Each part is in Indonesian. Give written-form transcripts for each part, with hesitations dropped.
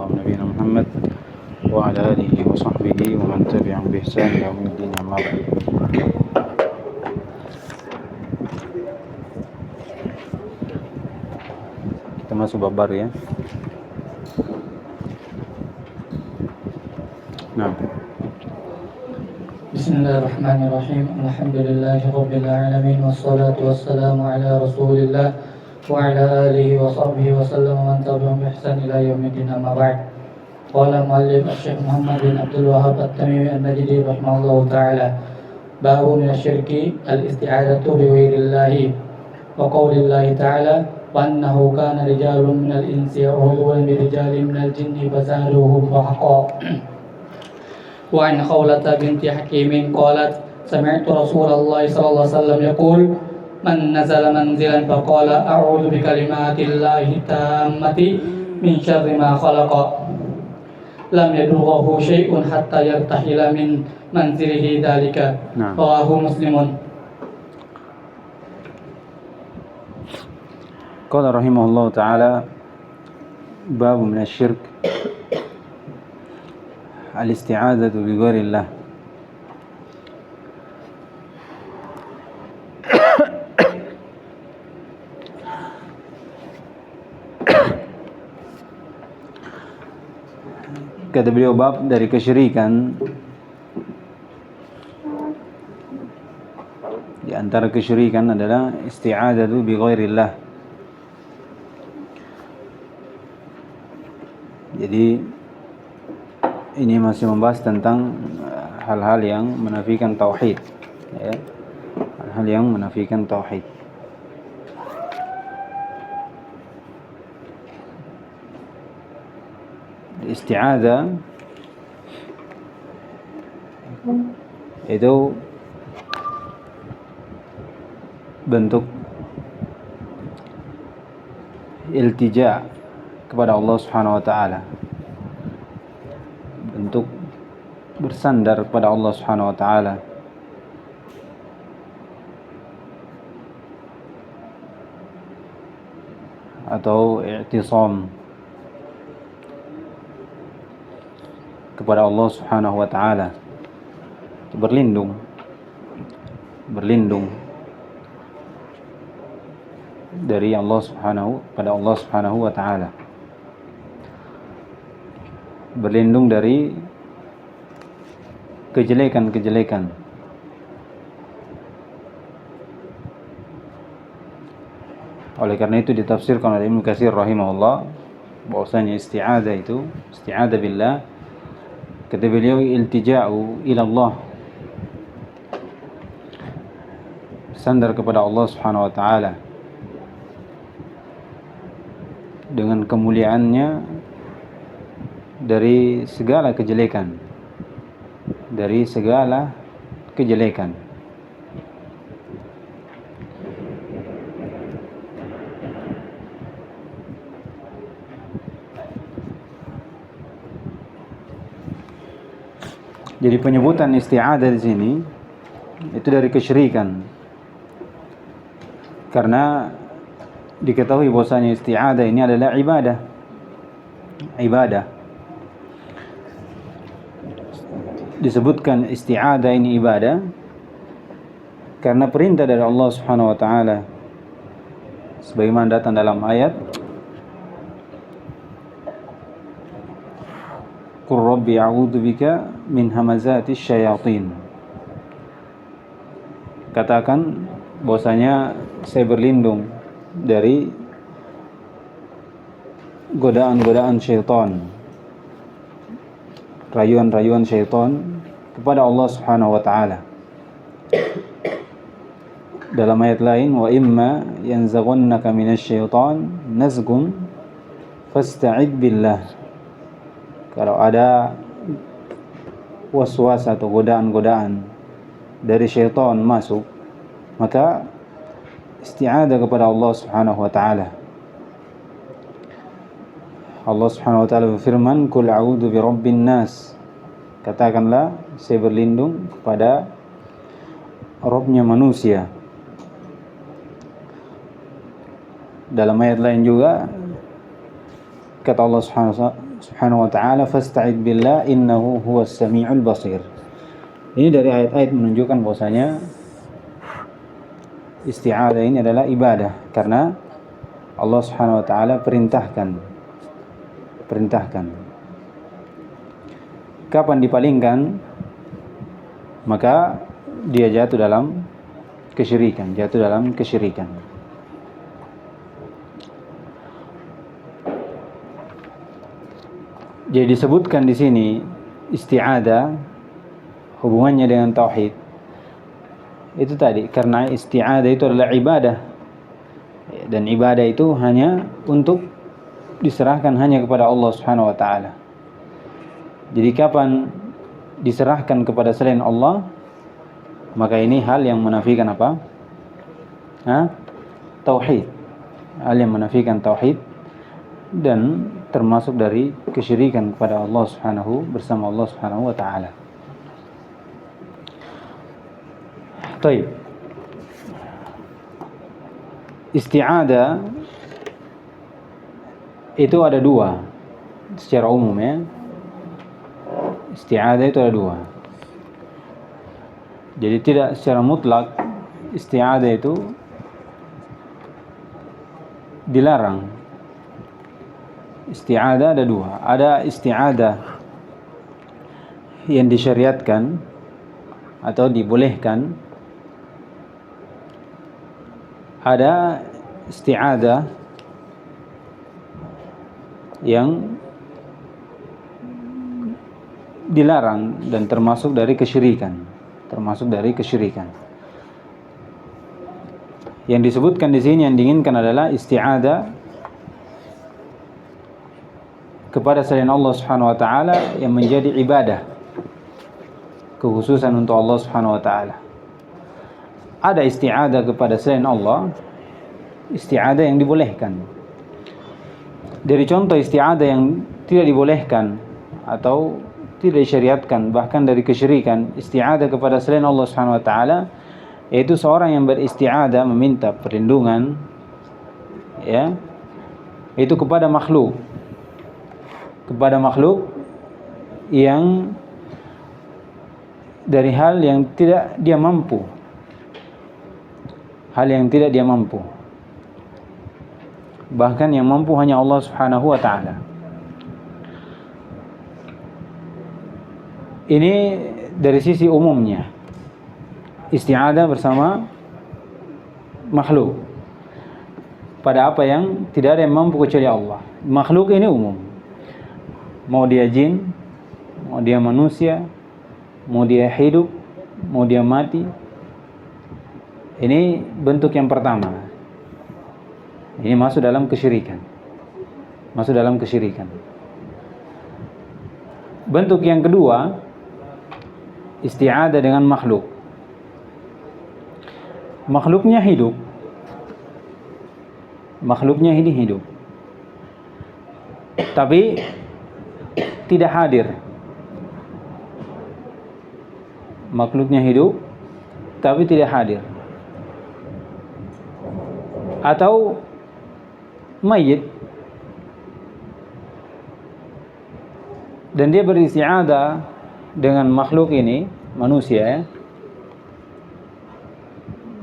الله نبينا محمد وعلى آله وصحبه ومن تبعهم بإحسان إلى يوم الدين أما بعد. Kita masuk bab baru ya. Nah. Bismillahirrahmanirrahim. Alhamdulillahi rabbil alamin wassalatu wassalamu ala Rasulillah wa ala alihi wa sahbihi wa sallam wa man tabi'ahum bi ihsan ila yaumiddin amma ba'd. Qala muallif Syekh Muhammad bin Abdul Wahhab At-Tamimi An-Najdi rahimahullahu ta'ala. Babu min asy-syirki al-isti'adzatu bi ghairillahi wa qaulillahi ta'ala wa annahu kana rijalun minal insi ya'uduna bi rijalin minal jinni fazaduhum rahaqa. وعن خولة بنت حكيم قالت سمعت رسول الله صلى الله عليه وسلم يقول من نزل منزلا فقال أعوذ بكلمات الله التامة من شر ما خلق لم يدره شيء حتى يرتحل من منزله ذلك. رواه مسلم. قال رحمه الله تعالى باب من الشرك al-isti'adzatu bi ghairillah. Kata beliau bab dari kesyirikan. Di antara kesyirikan adalah isti'adzatu bi ghairillah. Jadi ini masih membahas tentang hal-hal yang menafikan tauhid, ya. Hal-hal yang menafikan tauhid. Isti'adzah itu bentuk iltija kepada Allah Subhanahu wa taala. Untuk bersandar kepada Allah Subhanahu wa taala. Atau i'tisam kepada Allah Subhanahu wa taala. Berlindung dari Allah Subhanahu wa taala. Berlindung dari kejelekan-kejelekan. Oleh karena itu ditafsirkan oleh Ibnu Katsir rahimahullah bahwasanya isti'adzah billah, kata beliau, iltija'u ila Allah, sandar kepada Allah Subhanahu wa taala dengan kemuliaannya dari segala kejelekan. Jadi penyebutan isti'adzah di sini itu dari kesyirikan. Karena diketahui bahwasanya isti'adzah ini adalah ibadah. Disebutkan isti'adzah ini ibadah karena perintah dari Allah Subhanahu wa taala sebagaimana datang dalam ayat Qur rabbi a'udzu bika min hamazatis syayatin. Katakan bahwasanya saya berlindung dari godaan-godaan syaitan, rayuan-rayuan syaitan kepada Allah Subhanahu wa taala. Dalam ayat lain, wa imma yanzaghannaka minasyaitan nazghun fasta'id billah. Kalau ada waswas atau godaan-godaan dari syaitan masuk, maka isti'adzah kepada Allah Subhanahu wa taala. Allah Subhanahu wa taala berfirman, "Qul a'udzu birabbin nas." Katakanlah, saya berlindung kepada Rabbnya manusia. Dalam ayat lain juga kata Allah Subhanahu wa ta'ala, fasta'id billah innahu huwas sami'ul basir. Ini dari ayat-ayat menunjukkan bahwasanya isti'adzah ini adalah ibadah, karena Allah Subhanahu wa ta'ala perintahkan. Kapan dipalingkan, maka dia jatuh dalam kesyirikan. Jadi disebutkan di sini isti'adzah hubungannya dengan tauhid. Itu tadi, karena isti'adzah itu adalah ibadah. Dan ibadah itu hanya untuk diserahkan hanya kepada Allah Subhanahu wa ta'ala. Jadi kapan diserahkan kepada selain Allah, maka ini hal yang menafikan apa? Tauhid. Hal yang menafikan tauhid dan termasuk dari kesyirikan kepada Allah Subhanahu bersama Allah Subhanahu wa ta'ala. Baik. Isti'adzah itu ada dua secara umum ya. Isti'adzah itu ada dua. Jadi tidak secara mutlak isti'adzah itu dilarang. Isti'adzah ada dua. Ada isti'adzah yang disyariatkan atau dibolehkan. Ada isti'adzah yang dilarang dan termasuk dari kesyirikan. Yang disebutkan di sini yang diinginkan adalah isti'adzah kepada selain Allah Subhanahu wa ta'ala yang menjadi ibadah, kekhususan untuk Allah Subhanahu wa ta'ala. Ada isti'adzah kepada selain Allah, isti'adzah yang dibolehkan. Dari contoh isti'adzah yang tidak dibolehkan atau tidak disyariatkan, bahkan dari kesyirikan, isti'adzah kepada selain Allah Subhanahu wa ta'ala, yaitu seorang yang beristi'adzah meminta perlindungan ya, itu kepada makhluk yang dari hal yang tidak dia mampu. Bahkan yang mampu hanya Allah Subhanahu wa ta'ala. Ini dari sisi umumnya, isti'adzah bersama makhluk pada apa yang tidak ada yang mampu kecuali Allah. Makhluk ini umum, mau dia jin, mau dia manusia, mau dia hidup, mau dia mati. Ini bentuk yang pertama. Ini masuk dalam kesyirikan. Bentuk yang kedua, isti'adzah dengan makhluk. Makhluknya hidup. Tapi tidak hadir. Makhluknya hidup tapi tidak hadir. Atau mayit dan dia beristi'adzah dengan makhluk ini, manusia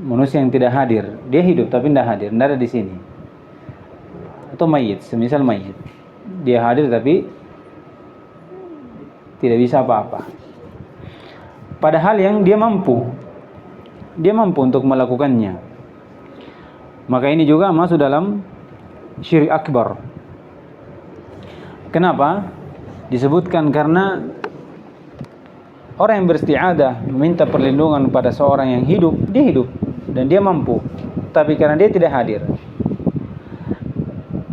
yang tidak hadir. Dia hidup tapi tidak hadir, tidak ada di sini. Atau mayit, semisal mayit, dia hadir tapi tidak bisa apa-apa, padahal yang dia mampu untuk melakukannya. Maka ini juga masuk dalam syirik akbar. Kenapa? Disebutkan karena orang yang beristi'adzah meminta perlindungan pada seorang yang hidup, dia hidup dan dia mampu, tapi karena dia tidak hadir,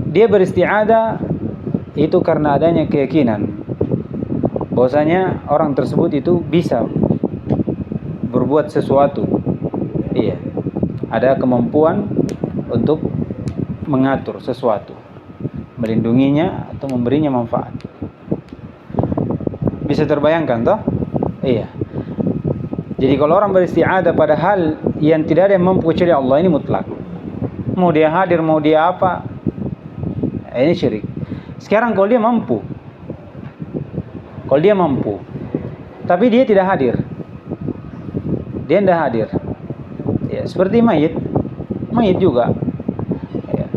dia beristi'adzah itu karena adanya keyakinan bahwasanya orang tersebut itu bisa berbuat sesuatu. Iya, ada kemampuan untuk mengatur sesuatu, melindunginya atau memberinya manfaat. Bisa terbayangkan toh? Iya. Jadi kalau orang beristi'adzah pada hal yang tidak ada yang mampu kecuali Allah, ini mutlak. Mau dia hadir, mau dia apa, ini syirik. Sekarang kalau dia mampu, Kalau dia mampu, tapi dia tidak hadir, dia tidak hadir, ya seperti mayit juga, ya,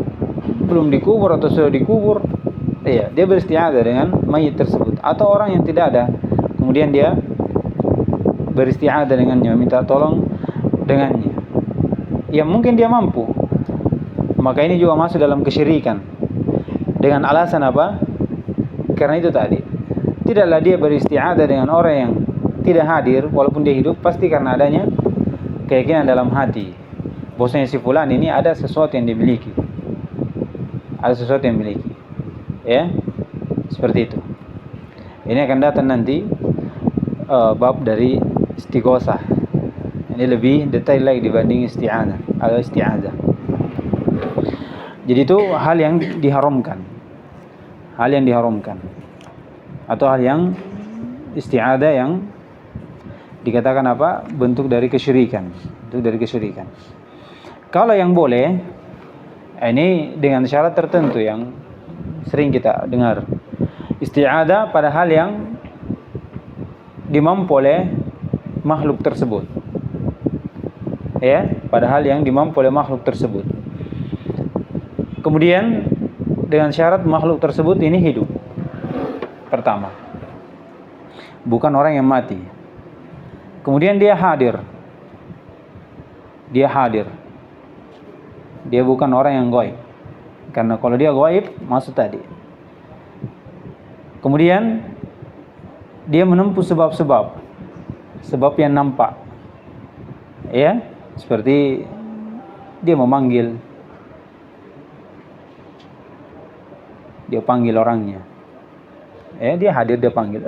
belum dikubur atau sudah dikubur, ya dia beristi'adzah dengan mayit tersebut, atau orang yang tidak ada, kemudian dia beristi'adzah dengannya, minta tolong dengannya. Ya mungkin dia mampu, maka ini juga masuk dalam kesyirikan. Dengan alasan apa? Karena itu tadi, tidaklah dia beristi'adzah dengan orang yang tidak hadir walaupun dia hidup, pasti karena adanya keyakinan dalam hati bahwasanya si fulan ini ada sesuatu yang dimiliki, ya seperti itu. Ini akan datang nanti bab dari istighosah. Ini lebih detail lagi dibanding isti'adzah. Jadi itu hal yang diharamkan, atau hal yang isti'adzah yang dikatakan apa? Bentuk dari kesyirikan. Kalau yang boleh, ini dengan syarat tertentu yang sering kita dengar. Isti'adzah pada hal yang dimampu oleh makhluk tersebut. Ya, pada hal yang dimampu oleh makhluk tersebut. Kemudian dengan syarat makhluk tersebut ini hidup. Pertama, bukan orang yang mati. Kemudian dia hadir. Dia bukan orang yang gaib. Karena kalau dia gaib, maksud tadi. Kemudian dia menempuh sebab yang nampak. Ya, seperti dia memanggil, dia panggil orangnya. Dia hadir, dia panggil.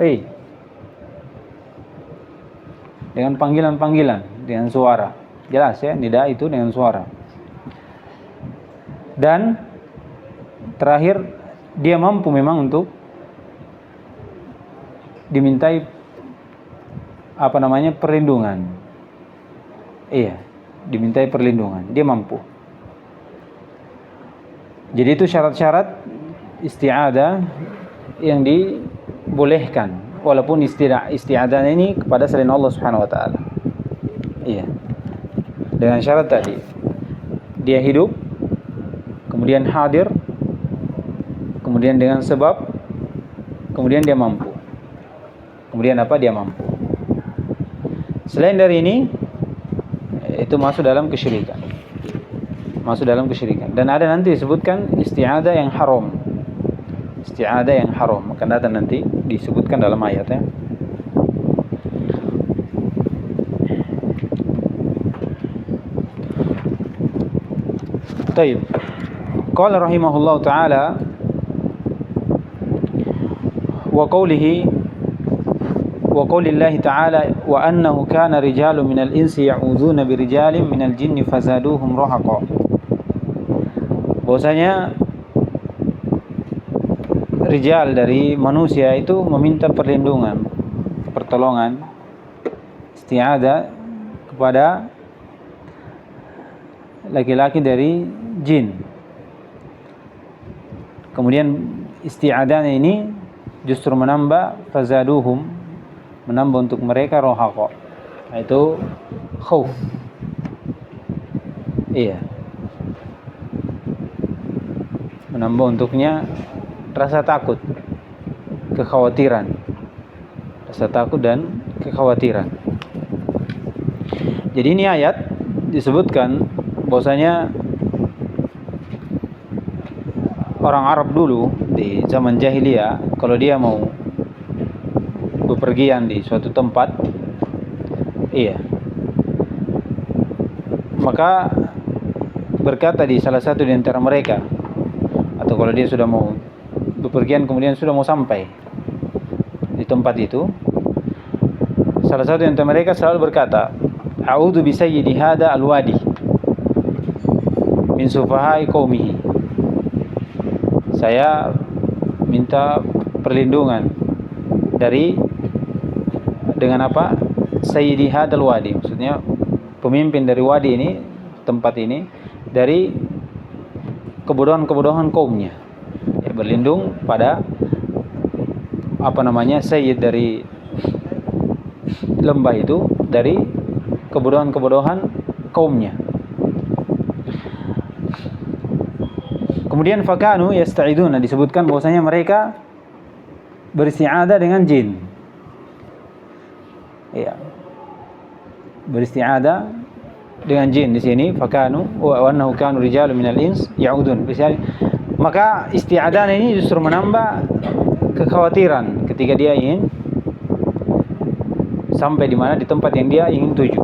Dengan panggilan, dengan suara. Jelas ya, nida itu dengan suara. Dan terakhir, dia mampu memang untuk dimintai perlindungan. Dimintai perlindungan, dia mampu. Jadi itu syarat-syarat isti'adzah yang dibolehkan, walaupun isti'adzah ini kepada selain Allah Subhanahu wa taala. Dengan syarat tadi, dia hidup, kemudian hadir, kemudian dengan sebab, kemudian dia mampu. Kemudian apa? Dia mampu. Selain dari ini, itu masuk dalam kesyirikan. Dan ada nanti disebutkan isti'adzah yang haram. Akan datang nanti disebutkan dalam ayat ya. Baik. Qala rahimahullahu taala wa qaulillahi ta'ala wa annahu kana rijalun minal insi ya'udzuuna birijalin minal jinni fazaduhum rahaqa. Bahwasanya rijal dari manusia itu meminta pertolongan, isti'adzah kepada laki-laki dari jin. Kemudian isti'adzahnya ini justru menambah untuk mereka rohaqa, yaitu khauf. Menambah untuknya rasa takut, kekhawatiran. Jadi ini ayat disebutkan bahwasanya orang Arab dulu di zaman jahiliyah, kalau dia mau bepergian di suatu tempat, maka berkata di salah satu di antara mereka, atau kalau dia sudah mau bepergian kemudian sudah mau sampai di tempat itu, salah satu di antara mereka selalu berkata, a'udzu bi sayyidi hada alwadi min sufahai qaumihi. Saya minta perlindungan dengan apa? Sayyidi hadal wadi, maksudnya pemimpin dari wadi ini, tempat ini, dari kebodohan kaumnya. Berlindung pada sayyid dari lembah itu dari kebodohan-kebodohan kaumnya. Kemudian fakanu yasta'iduna, disebutkan bahwasanya mereka beristi'adzah dengan jin. Ya. Beristi'adzah dengan jin di sini fakanu wa annahu kanu rijalun minal ins ya'udun. Maka isti'adzah ini justru menambah kekhawatiran ketika dia ingin sampai di mana, di tempat yang dia ingin tuju.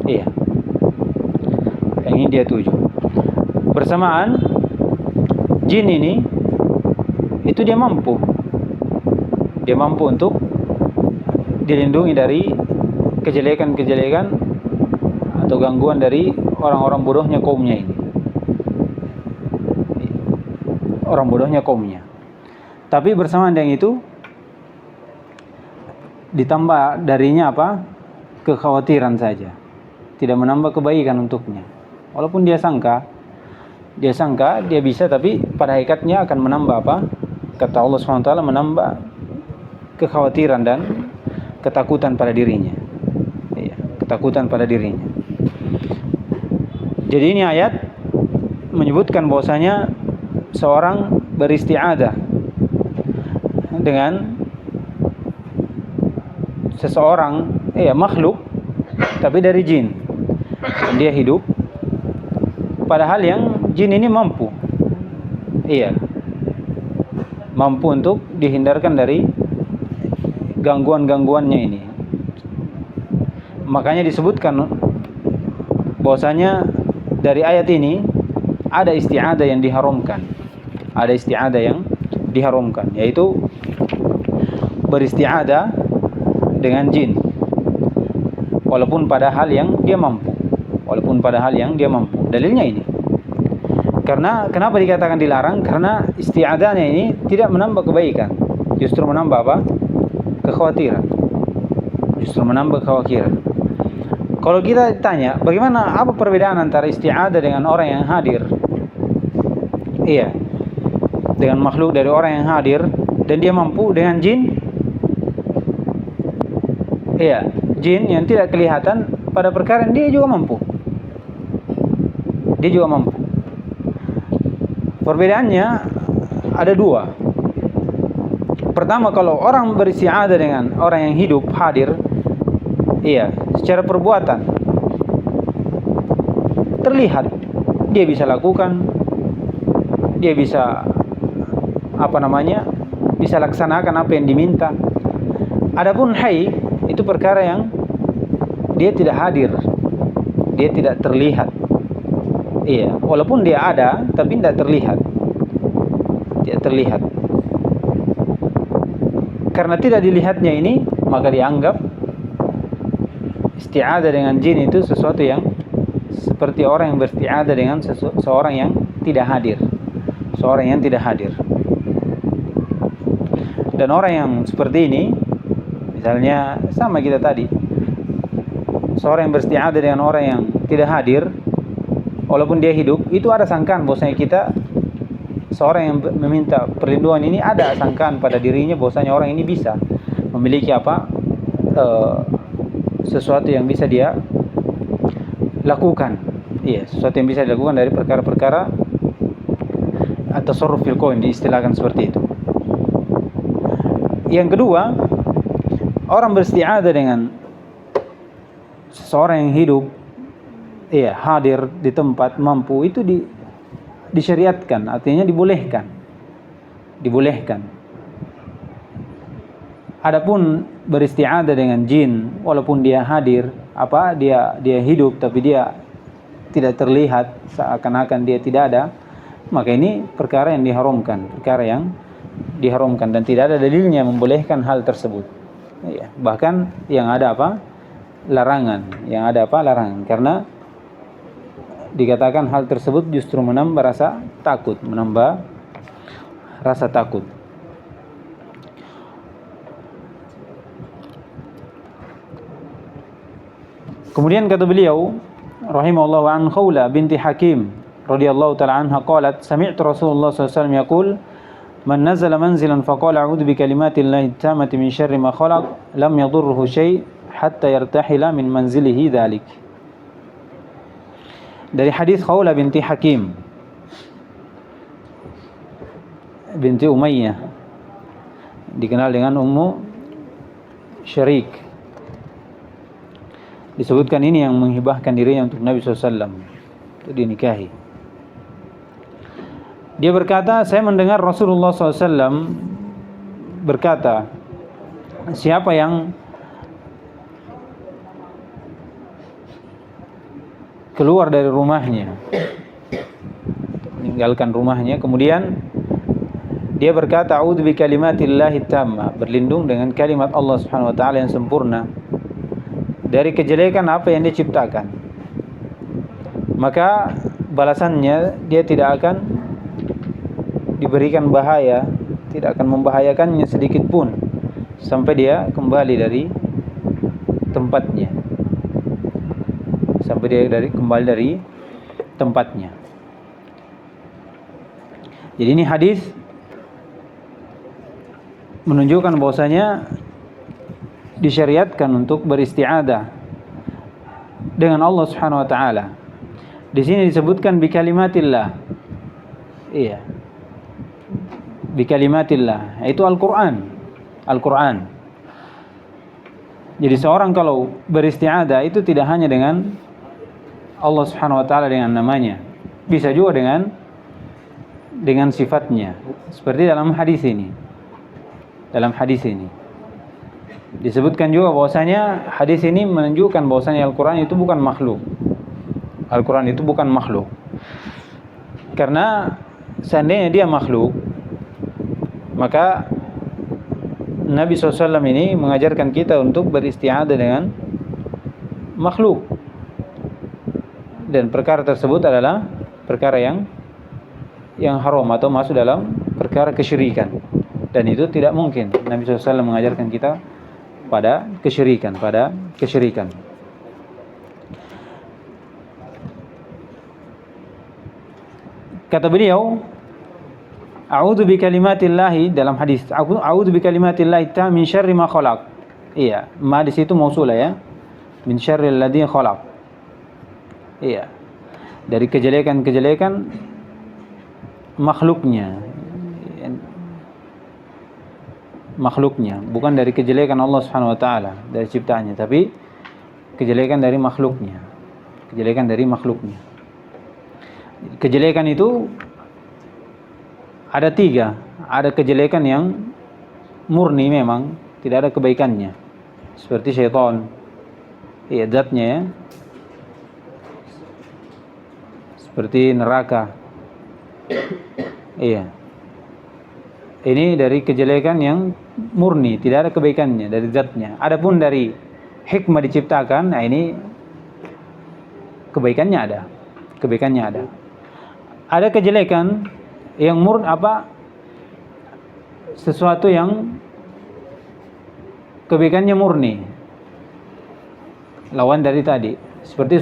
Iya. Yang ingin dia tuju. Bersamaan jin ini itu dia mampu untuk dilindungi dari kejelekan-kejelekan atau gangguan dari orang-orang bodohnya kaumnya ini. Orang bodohnya kaumnya. Tapi bersamaan dengan itu ditambah darinya apa? Kekhawatiran saja. Tidak menambah kebaikan untuknya. Walaupun dia sangka dia bisa, tapi pada hakikatnya akan menambah apa? Kata Allah SWT, menambah kekhawatiran dan ketakutan pada dirinya. Iya, ketakutan pada dirinya. Jadi ini ayat menyebutkan bahwasanya seorang beristi'adzah dengan seseorang, makhluk, tapi dari jin. Dia hidup, padahal yang jin ini mampu, mampu untuk dihindarkan dari gangguan-gangguannya ini. Makanya disebutkan bahwasanya dari ayat ini ada isti'adzah yang diharamkan. Ada isti'adzah yang diharamkan, yaitu beristi'adzah dengan jin walaupun pada hal yang dia mampu. Dalilnya ini. Karena kenapa dikatakan dilarang? Karena isti'adzahnya ini tidak menambah kebaikan, justru menambah apa? Kekhawatiran. Kalau kita tanya, bagaimana, apa perbedaan antara isti'adzah dengan orang yang hadir? Iya. Dengan makhluk dari orang yang hadir dan dia mampu, dengan jin. Iya, jin yang tidak kelihatan pada perkara yang dia juga mampu. Perbedaannya ada dua. Pertama, kalau orang beristi'adzah dengan orang yang hidup, hadir, secara perbuatan terlihat, dia bisa lakukan, dia bisa bisa laksanakan apa yang diminta. Adapun hayy itu perkara yang dia tidak hadir, dia tidak terlihat. Walaupun dia ada, tapi tidak terlihat. Karena tidak dilihatnya ini, maka dianggap isti'adzah dengan jin itu sesuatu yang seperti orang yang beristi'adzah dengan seorang yang tidak hadir. Dan orang yang seperti ini, misalnya sama kita tadi, seorang yang beristi'adzah dengan orang yang tidak hadir, walaupun dia hidup, itu ada sangkaan bahwasanya kita, seorang yang meminta perlindungan ini, ada sangkaan pada dirinya bahwasanya orang ini bisa memiliki sesuatu yang bisa dia lakukan. Sesuatu yang bisa dilakukan dari perkara-perkara atau tasarruf fil kaun, diistilahkan seperti itu. Yang kedua, orang beristi'adzah dengan seseorang yang hidup, hadir di tempat, mampu, itu disyariatkan, artinya dibolehkan. Adapun beristi'adzah dengan jin, walaupun dia hadir, dia hidup tapi dia tidak terlihat, seakan-akan dia tidak ada, maka ini perkara yang diharamkan, dan tidak ada dalilnya membolehkan hal tersebut. Bahkan yang ada larangan, karena dikatakan hal tersebut justru menambah rasa takut. Kemudian kata beliau rahimahullah, wa an Khawla binti Hakim radhiyallahu ta'ala anha qalat sami'tu Rasulullah sallallahu alaihi wasallam yaqul Man nazala manzilan faqala a'udzu bikalimatillahi tammati min syarri ma khalaq lam yadurruhu syai' hatta yartahila min manzilihi dzalik. Dari hadis Khawlah binti Hakim binti Umayyah, dikenal dengan Ummu Syarik. Disebutkan ini yang menghibahkan dirinya untuk Nabi SAW untuk dinikahi. Dia berkata, saya mendengar Rasulullah SAW berkata, siapa yang keluar dari rumahnya, meninggalkan rumahnya, kemudian dia berkata, a'udzu bikalimatillahi tammah, berlindung dengan kalimat Allah Subhanahu wa taala yang sempurna dari kejelekan apa yang dia ciptakan. Maka balasannya dia tidak akan diberikan bahaya, tidak akan membahayakannya sedikit pun sampai dia kembali dari tempatnya. Sampai dia kembali dari tempatnya. Jadi ini hadis menunjukkan bahwasanya disyariatkan untuk beristi'adzah dengan Allah Subhanahu wa taala. Di sini disebutkan bikalimatillah. Iya. Bikalimatillah, itu Al-Qur'an. Al-Qur'an. Jadi seorang kalau beristi'adzah itu tidak hanya dengan Allah Subhanahu wa taala dengan namanya, bisa juga dengan sifatnya. Seperti dalam hadis ini. Dalam hadis ini disebutkan juga bahwasanya hadis ini menunjukkan bahwasanya Al-Qur'an itu bukan makhluk. Al-Qur'an itu bukan makhluk. Karena seandainya dia makhluk, maka Nabi SAW ini mengajarkan kita untuk beristi'adzah dengan makhluk. Dan perkara tersebut adalah perkara yang haram atau masuk dalam perkara kesyirikan. Dan itu tidak mungkin Nabi SAW mengajarkan kita pada kesyirikan. Kata beliau, a'udzu bikalimatillahi, dalam hadis, a'udzu bikalimatillahi ta min syarri ma khalaq. Iya, ma di situ mausulah ya. Min syarril ladzi khalaq. Iya. Dari kejelekan-kejelekan makhluknya. Makhluknya, bukan dari kejelekan Allah Subhanahu wa taala, dari ciptaannya, tapi kejelekan dari makhluknya. Kejelekan dari makhluknya. Kejelekan itu ada 3. Ada kejelekan yang murni memang, tidak ada kebaikannya. Seperti syaitan. Iya, zatnya ya. Seperti neraka. Iya. Ini dari kejelekan yang murni, tidak ada kebaikannya dari zatnya. Adapun dari hikmah diciptakan, nah ini kebaikannya ada. Kebaikannya ada. Ada kejelekan yang sesuatu yang kebaikannya murni, lawan dari tadi, seperti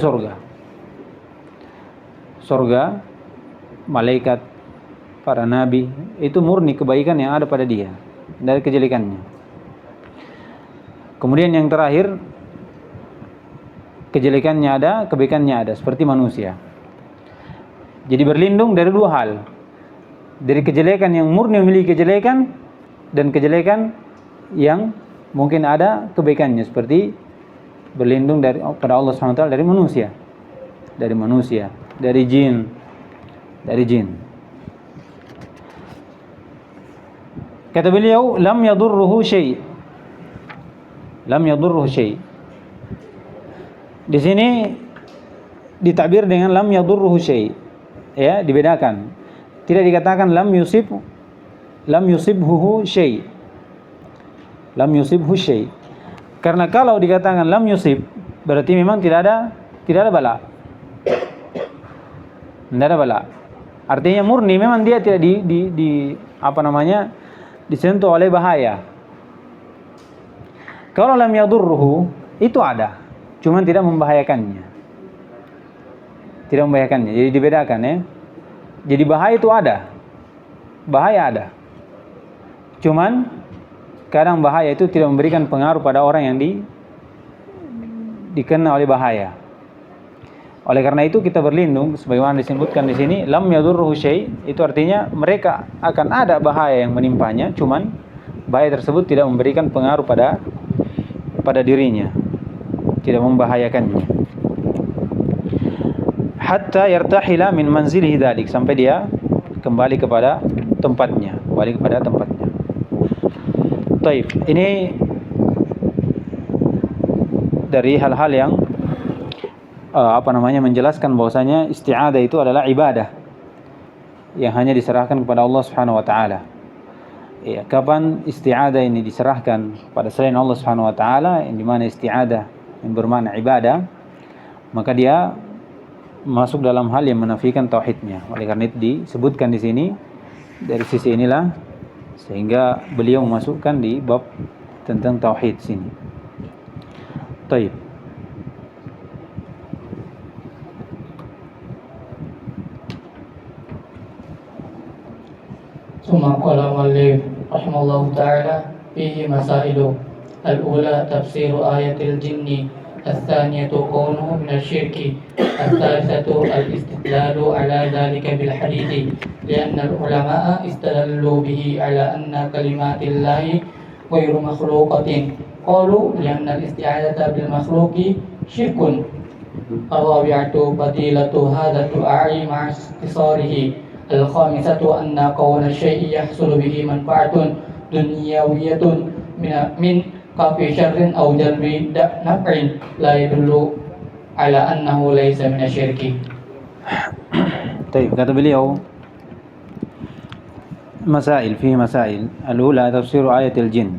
surga, malaikat, para nabi, itu murni kebaikan yang ada pada dia dari kejelekannya. Kemudian yang terakhir, kejelekannya ada, kebaikannya ada, seperti manusia. Jadi berlindung dari 2 hal, dari kejelekan yang murni memiliki kejelekan, dan kejelekan yang mungkin ada kebaikannya, seperti berlindung pada Allah SWT dari manusia, dari jin. Kata beliau, lam yadurruhu syai'. Di sini ditakbir dengan lam yadurruhu syai'. Ya, dibedakan. Tidak dikatakan lam yusibhu syai'. Karena kalau dikatakan lam yusib, berarti memang tidak ada bala. Tidak ada bala. Artinya murni, memang dia tidak disentuh oleh bahaya. Kalau lam yadurruhu, itu ada, cuman tidak membahayakannya. Jadi dibedakan ya. Jadi bahaya itu ada. Bahaya ada. Cuman kadang bahaya itu tidak memberikan pengaruh pada orang yang dikenal oleh bahaya. Oleh karena itu kita berlindung, sebagaimana disebutkan di sini, lam yadurruhu syai', itu artinya mereka akan ada bahaya yang menimpanya, cuman bahaya tersebut tidak memberikan pengaruh pada dirinya, tidak membahayakannya. Hatta yartahila min manzilihi dzalik, sampai dia kembali kepada tempatnya, Taib, ini dari hal-hal yang menjelaskan bahwasanya isti'adah itu adalah ibadah yang hanya diserahkan kepada Allah Subhanahu wa taala. Ya, kapan isti'adah ini diserahkan pada selain Allah Subhanahu wa taala, yang dimana isti'adah yang bermakna ibadah, maka dia masuk dalam hal yang menafikan tauhidnya. Oleh karena itu disebutkan di sini dari sisi inilah sehingga beliau memasukkan di bab tentang tauhid sini. Taib. ثم قال المؤلف رحمه الله تعالى فيه مسائل الأولى تفسير آية الجن الثانية كونه من الشرك الثالثة الاستدلال على ذلك بالحديث لأن العلماء استدلوا به على أن كلمات الله غير مخلوقة قالوا لأن الاستعاذة بالمخلوق شرك الرابعة فضيلة هذا الدعاء مع اختصاره الخامسة أن كون الشيء يحصل به منفعة دنيوية من كف شر أو جلب نفع لا يدل على أنه ليس من الشرك. طيب, kata beliau masail, fihi masail. Al-ula tafsir ayatil jin.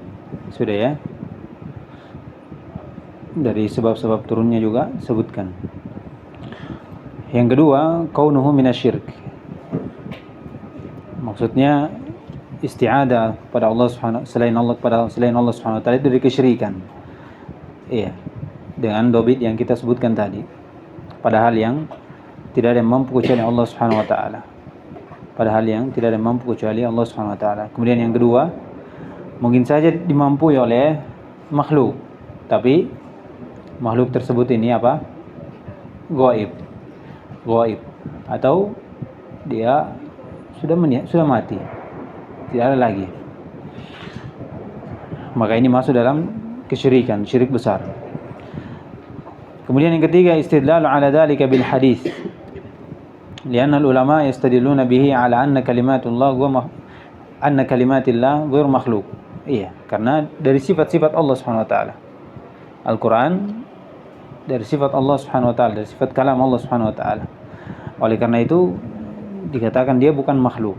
Sudah ya. Dari sebab-sebab turunnya juga sebutkan. Yang kedua, kaunuhu minasyirk. Maksudnya isti'adah pada Allah Subhanahu selain Allah Subhanahu wa taala itu dari kesyirikan. Iya. Dengan dobit yang kita sebutkan tadi. Padahal yang tidak ada yang mampu kecuali Allah Subhanahu wa taala. Kemudian yang kedua, mungkin saja dimampui oleh makhluk, tapi makhluk tersebut ini apa? Gaib. Atau dia sudah mati, tidak ada lagi. Maka ini masuk dalam kesyirikan, syirik besar. Kemudian yang ketiga, istidlal ala dzalika bil hadis. Lianna ulama yastadilluna bihi ala anna kalimatillah ghairu makhluk. Iya, karena dari sifat-sifat Allah Subhanahu wa taala. Al-Qur'an dari sifat Allah Subhanahu wa taala, dari sifat kalam Allah Subhanahu wa taala. Oleh karena itu dikatakan dia bukan makhluk.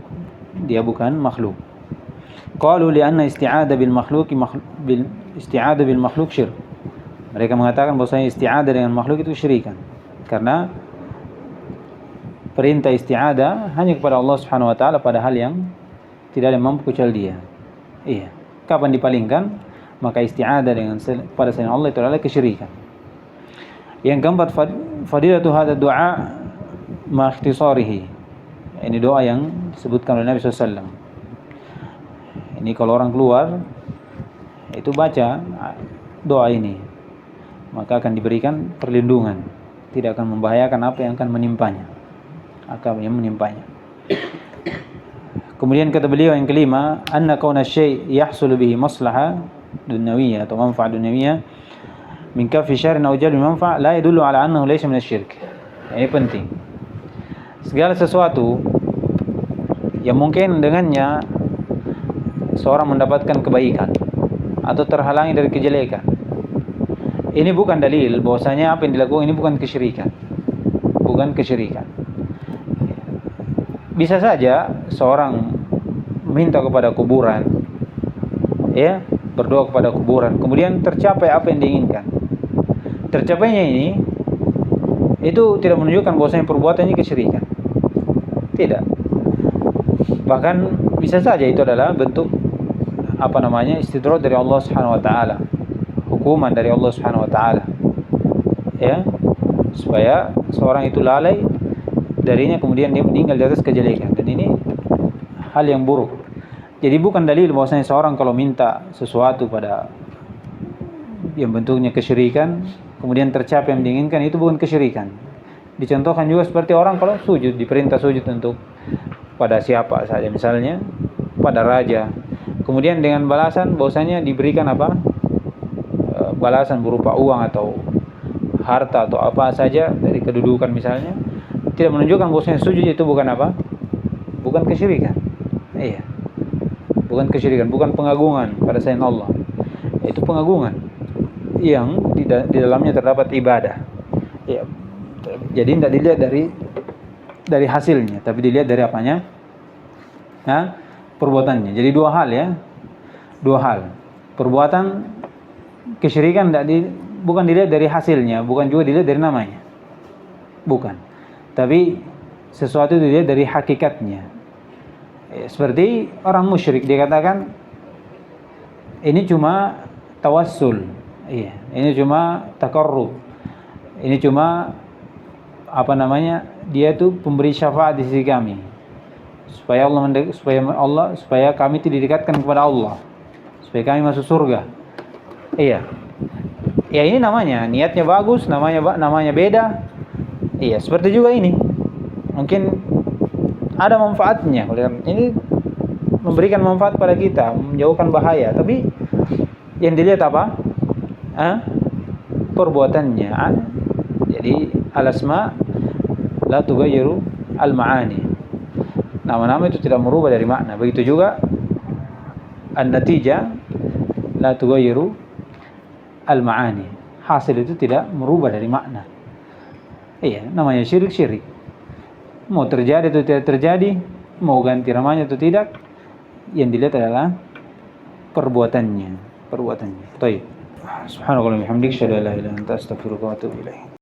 Qalu li anna isti'adah bil makhluk syirk. Mereka mengatakan bahwasanya isti'adah dengan makhluk itu syirikan. Karena perintah isti'adah hanya kepada Allah Subhanahu wa taala pada hal yang tidak ada yang mampu kecuali Dia. Iya. Kapan dipalingkan, maka isti'adah dengan pada selain Allah itu adalah kesyirikan. Yang keempat, fadilatu hadha du'a ma ikhtisarihi. Ini doa yang disebutkan oleh Nabi SAW. Ini kalau orang keluar itu baca doa ini, maka akan diberikan perlindungan, tidak akan membahayakan apa yang akan menimpanya. Kemudian kata beliau yang kelima, anna kauna syai' yahsul bihi maslahah dunyawiyah atau manfaat dunyawiyah min kafi syarrin aw jalbi manfa' la yadullu ala annahu laysa min asy-syirk. Ini penting. Segala sesuatu yang mungkin dengannya seorang mendapatkan kebaikan atau terhalangi dari kejelekan, ini bukan dalil bahwasanya apa yang dilakukan ini bukan kesyirikan. Bisa saja seorang minta kepada kuburan, ya, berdoa kepada kuburan, kemudian tercapai apa yang diinginkan. Tercapainya ini itu tidak menunjukkan bahwasanya perbuatannya kesyirikan. Tidak. Bahkan bisa saja itu adalah bentuk istidraj dari Allah Subhanahu wa taala. Hukuman dari Allah Subhanahu wa taala. Ya, supaya seorang itu lalai darinya kemudian dia meninggal di atas kejelekan, dan ini hal yang buruk. Jadi bukan dalil bahwasanya seorang kalau minta sesuatu pada yang bentuknya kesyirikan, kemudian tercapai yang diinginkan, itu bukan kesyirikan. Dicontohkan juga seperti orang kalau sujud, diperintah sujud untuk pada siapa saja, misalnya pada raja. Kemudian dengan balasan bahwasanya diberikan apa? Balasan berupa uang atau harta atau apa saja dari kedudukan misalnya, tidak menunjukkan bahwasanya sujud itu bukan apa? Bukan kesyirikan. Iya. Bukan kesyirikan, bukan pengagungan pada selain Allah. Itu pengagungan yang di dalamnya terdapat ibadah. Ya. Jadi tidak dilihat dari hasilnya, tapi dilihat dari apanya? Nah, perbuatannya. Jadi dua hal ya. Dua hal. Perbuatan kesyirikan bukan dilihat dari hasilnya, bukan juga dilihat dari namanya. Bukan. Tapi sesuatu dilihat dari hakikatnya. Seperti orang musyrik, dia katakan ini cuma tawassul, iya, ini cuma taqarrub, ini cuma dia itu pemberi syafaat di sisi kami, supaya kami didekatkan kepada Allah, supaya kami masuk surga. Iya, ya ini namanya niatnya bagus, namanya beda. Iya, seperti juga ini mungkin ada manfaatnya. Ini memberikan manfaat pada kita, menjauhkan bahaya. Tapi yang dilihat apa? Perbuatannya. Jadi al-asma la tughayyiru al-ma'ani. Nama-nama itu tidak merubah dari makna. Begitu juga an-natijah la tughayyiru al-ma'ani. Hasil itu tidak merubah dari makna. Iya, namanya syirik. Mau terjadi atau tidak terjadi, mau ganti namanya atau tidak, yang dilihat adalah perbuatannya. Baik. Subhanallah wa bihamdihi, asyhadu an la ilaha illa anta, astaghfiruka wa atubu ilaik.